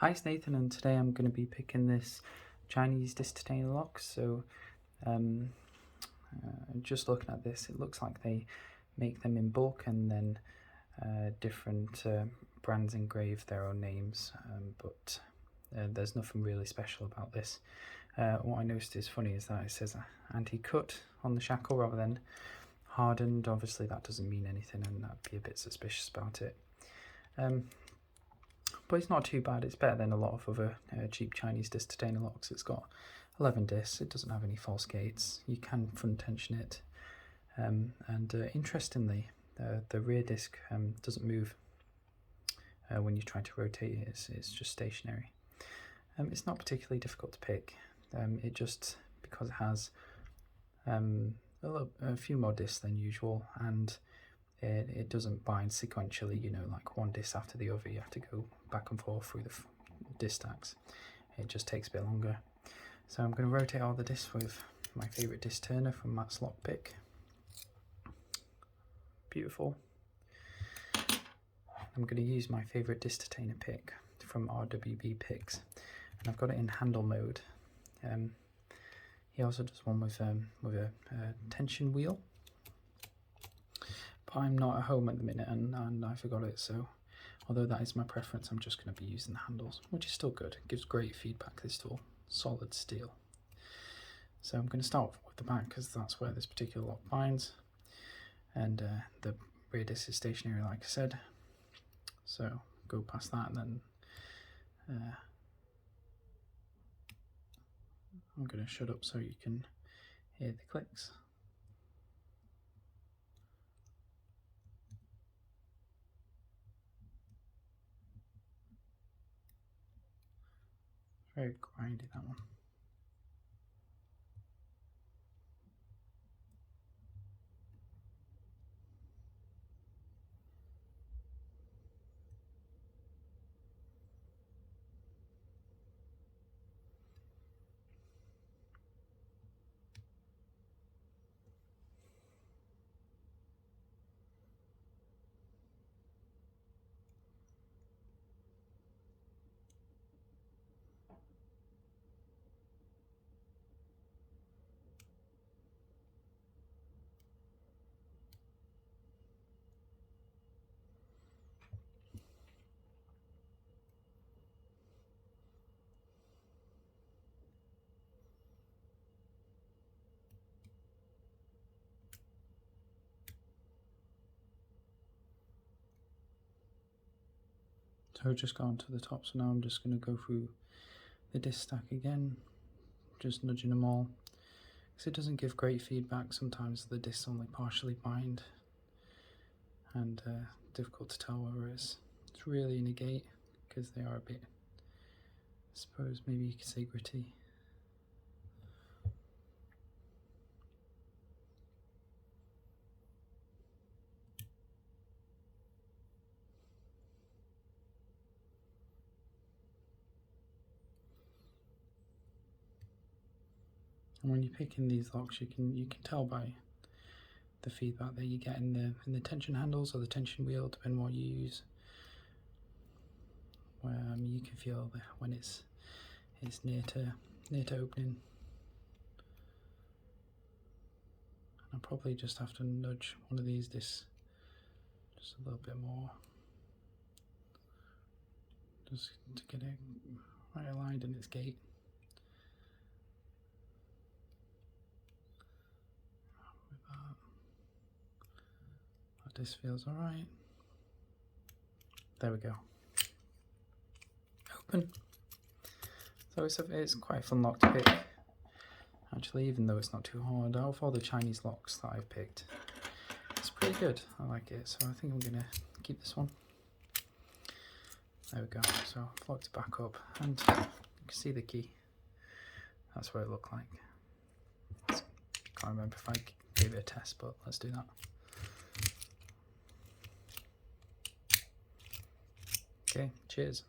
Hi, it's Nathan, and today I'm going to be picking this Chinese Detainer lock. So just looking at this, it looks like they make them in bulk and then different brands engrave their own names, but there's nothing really special about this. What I noticed is funny is that it says anti-cut on the shackle rather than hardened. Obviously that doesn't mean anything, and I'd be a bit suspicious about it. But it's not too bad. It's better than a lot of other cheap Chinese Detainer locks. It's got 11 discs. It doesn't have any false gates. You can front tension it, and interestingly, the rear disc doesn't move when you try to rotate it. It's just stationary. It's not particularly difficult to pick. It just, because it has a few more discs than usual, and it doesn't bind sequentially, you know, like one disc after the other. You have to go back and forth through the disc stacks. It just takes a bit longer. So I'm going to rotate all the discs with my favourite disc turner from Matt's Lockpick. Beautiful. I'm going to use my favourite Detainer pick from RWB Picks, and I've got it in handle mode. He also does one with a tension wheel. I'm not at home at the minute, and I forgot it, so although that is my preference, I'm just going to be using the handles, which is still good. It gives great feedback, this tool. Solid steel. So I'm going to start with the back because that's where this particular lock binds, and the rear disc is stationary, like I said, so go past that, and then I'm going to shut up so you can hear the clicks. Very grindy, that one. So I've just gone to the top, so now I'm just going to go through the disc stack again, just nudging them all, because it doesn't give great feedback. Sometimes the discs only partially bind, and difficult to tell whether it's really in a gate, because they are a bit, I suppose maybe you could say, gritty. And when you're picking these locks, you can tell by the feedback that you get in the tension handles or the tension wheel, depending on what you use. Where you can feel that when it's near to opening. I'll probably just have to nudge one of these discs just a little bit more, just to get it right aligned in its gate. This feels alright. There we go. Open. So it's quite a fun lock to pick, actually, even though it's not too hard. Out of all the Chinese locks that I've picked, it's pretty good. I like it, so I think I'm going to keep this one. There we go. So I've locked it back up, and you can see the key. That's what it looked like. Can't remember if I gave it a test, but let's do that. Okay, cheers.